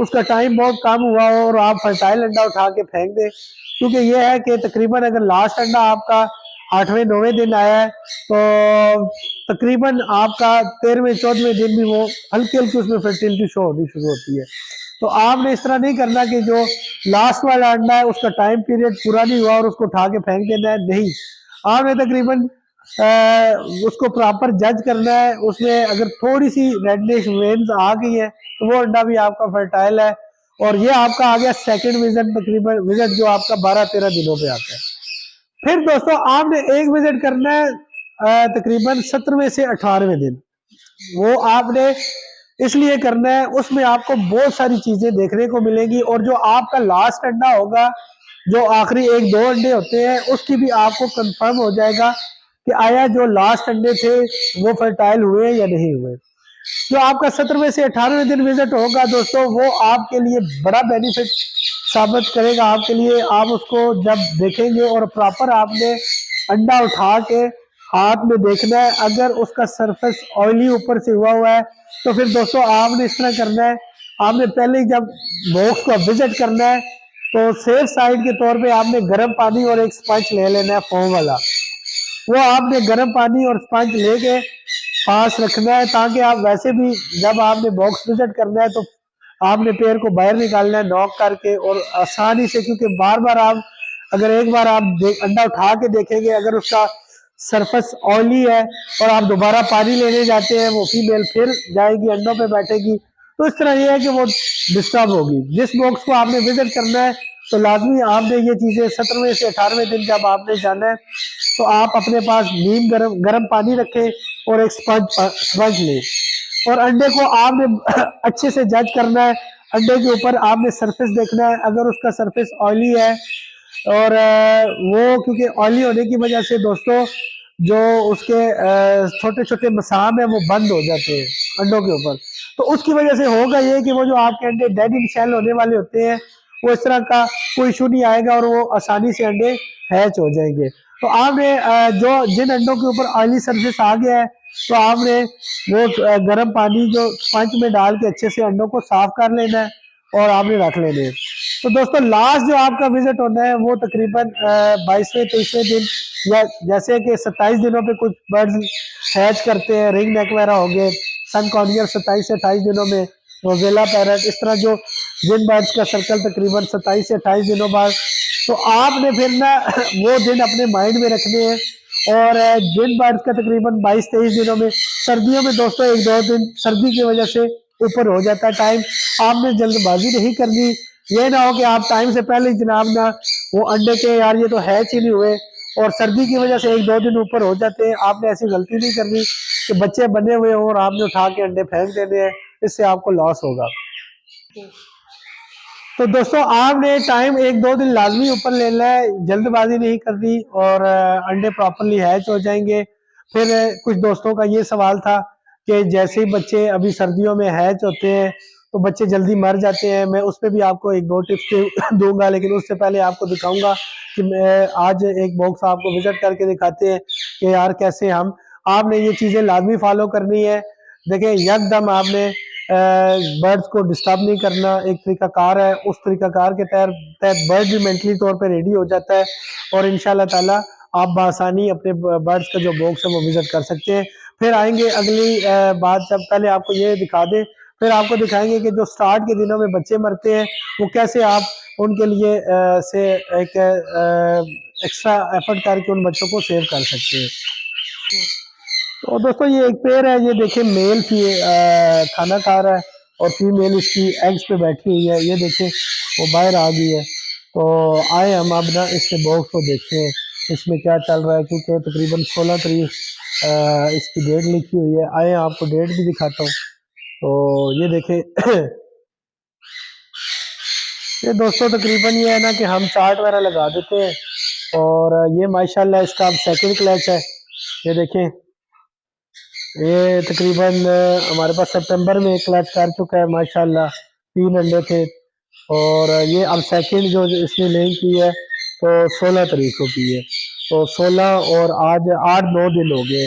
उसका टाइम बहुत कम हुआ हो और आप फर्टाइल अंडा उठा के फेंक दें, क्योंकि ये है कि तकरीबन अगर लास्ट अंडा आपका 8वें 9वें दिन आया है तो तकरीबन आपका 13वें 14वें दिन भी वो हल्की हल्की उसमें फर्टिलिटी शो होनी शुरू होती है। तो आपने इस तरह नहीं करना कि जो लास्ट वाला अंडा है उसका टाइम पीरियड पूरा नहीं हुआ और उसको उठा के फेंक देना है, नहीं। आपने तकरीबन उसको प्रॉपर जज करना है, उसमें अगर थोड़ी सी रेडनेस वेन्स आ गई है तो वो अंडा भी आपका फर्टाइल है। और ये आपका आ गया सेकंड विजिट, तकरीबन विजिट जो आपका 12-13 दिनों पे आता है। फिर दोस्तों आपने एक विजिट करना है तकरीबन 17वें से 18वें दिन। वो आपने इसलिए करना है, उसमें आपको बहुत सारी चीजें देखने को मिलेंगी और जो आपका लास्ट अंडा होगा, जो आखिरी 1-2 अंडे होते हैं, उसकी भी आपको कंफर्म हो जाएगा कि आया जो लास्ट अंडे थे वो फर्टाइल हुए या नहीं हुए। जो आपका 17वें से 18वें दिन विजिट होगा दोस्तों, वो आपके लिए बड़ा बेनिफिट साबित करेगा आपके लिए। आप उसको जब देखेंगे और प्रॉपर आपने अंडा उठा के हाथ में देखना है, अगर उसका सरफेस ऑयली ऊपर से हुआ है तो फिर दोस्तों आपने इस तरह करना है, आपने पहले जब बॉक्स को विजिट करना है तो सेफ साइड के तौर पे आपने गर्म पानी और एक स्पंज ले लेना है फोम वाला। वो आपने गर्म पानी और स्पंज लेके पास रखना है, ताकि आप वैसे भी जब आपने बॉक्स विजिट करना है तो आपने पेड़ को बाहर निकालना है नॉक करके और आसानी से, क्योंकि बार बार आप अगर एक बार आप अंडा उठा के देखेंगे, अगर उसका सरफेस ऑयली है और आप दोबारा पानी लेने जाते हैं, वो फीमेल फिर जाएगी अंडों पे बैठेगी, तो इस तरह ये है कि वो डिस्टर्ब होगी। जिस बॉक्स को आपने विजिट करना है तो लाजमी आपने ये चीजें 17वें से 18वें दिन जब आपने जाना है तो आप अपने पास नीम गर्म पानी रखें और एक स्पंज लें और अंडे को आपने अच्छे से जज करना है। अंडे के ऊपर आपने सरफेस देखना है, अगर उसका सरफेस ऑयली है और वो क्योंकि ऑयली होने की वजह से दोस्तों जो उसके छोटे छोटे मसाम है वो बंद हो जाते हैं अंडों के ऊपर, तो उसकी वजह से होगा ये कि वो जो आपके अंडे डेड इन शेल होने वाले होते हैं वो इस तरह का कोई इशू नहीं आएगा और वो आसानी से अंडे हैच हो जाएंगे। तो आपने जो जिन अंडों के ऊपर ऑयली सरफेस आ गया है तो आपने वो गर्म पानी जो स्पंज में डाल के अच्छे से अंडों को साफ कर लेना है और आपने रख लेने हैं। तो दोस्तों लास्ट जो आपका विजिट होना है वो तकरीबन 22वें 23वें दिन, या जैसे कि 27 दिनों पे कुछ बर्ड्स हैच करते हैं, रिंग नेक वगैरह हो गए, सन कॉर्नियर 27 से 28 दिनों में, रोजेला पैरट, इस तरह जो जिन बर्ड्स का सर्कल तकरीबन 27 से 28 दिनों बाद, तो आपने फिर ना वो दिन अपने माइंड में रखने हैं। और जिन बर्ड्स का तकरीबन 22-23 दिनों में, सर्दियों में दोस्तों 1-2 दिन सर्दी की वजह से ऊपर हो जाता है टाइम, आपने जल्दबाजी नहीं करनी। ये ना हो कि आप टाइम से पहले जनाब ना वो अंडे के यार ये तो हैच ही नहीं हुए और सर्दी की वजह से 1-2 दिन ऊपर हो जाते हैं। आपने ऐसी गलती नहीं करनी कि बच्चे बने हुए हों और आपने उठा के अंडे फेंक देने हैं, इससे आपको लॉस होगा। तो दोस्तों आपने टाइम 1-2 दिन लाजमी ऊपर लेना है, जल्दबाजी नहीं करनी और अंडे प्रॉपरली हैच हो जाएंगे। फिर कुछ दोस्तों का ये सवाल था कि जैसे ही बच्चे अभी सर्दियों में हैच होते हैं तो बच्चे जल्दी मर जाते हैं। मैं उस पर भी आपको 1-2 टिप्स दूंगा, लेकिन उससे पहले आपको दिखाऊंगा कि मैं आज एक बॉक्स आपको विजिट करके दिखाते हैं कि यार कैसे हम, आपने ये चीज़ें लाजमी फॉलो करनी है। देखिए यकदम आपने बर्ड्स को डिस्टर्ब नहीं करना, एक तरीकाकार है, उस तरीकाकार के तहत बर्ड भी मेंटली तौर पे रेडी हो जाता है और इंशाल्लाह ताला आप बासानी अपने बर्ड्स का जो बॉक्स है वो विजिट कर सकते हैं। फिर आएंगे अगली बात, जब पहले आपको ये दिखा दें, फिर आपको दिखाएंगे कि जो स्टार्ट के दिनों में बच्चे मरते हैं वो कैसे आप उनके लिए से एक एक्स्ट्रा एफर्ट करके उन बच्चों को सेव कर सकते हैं। तो दोस्तों ये एक पेड़ है, ये देखिए मेल खाना खा रहा है और फीमेल इसकी एग्स पे बैठी हुई है, ये देखें वो बाहर आ गई है। तो आए हम अब ना इसके बॉक्स को देखते हैं इसमें क्या चल रहा है, क्योंकि तकरीबन 16 तारीख इसकी डेट लिखी हुई है। आए आपको डेट भी दिखाता हूँ। तो ये देखें ये दोस्तों तकरीबन ये है ना कि हम चार्ट वगैरह लगा देते हैं और ये माशाल्लाह इसका अब सेकंड क्लच है। ये देखें ये तकरीबन हमारे पास सितंबर में एक क्लच कर चुका है माशाल्लाह, 3 अंडे थे और ये अब सेकंड जो इसने लेन की है तो 16 तारीख को की है। तो 16 और आज 8-9 दिन हो गए।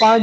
5،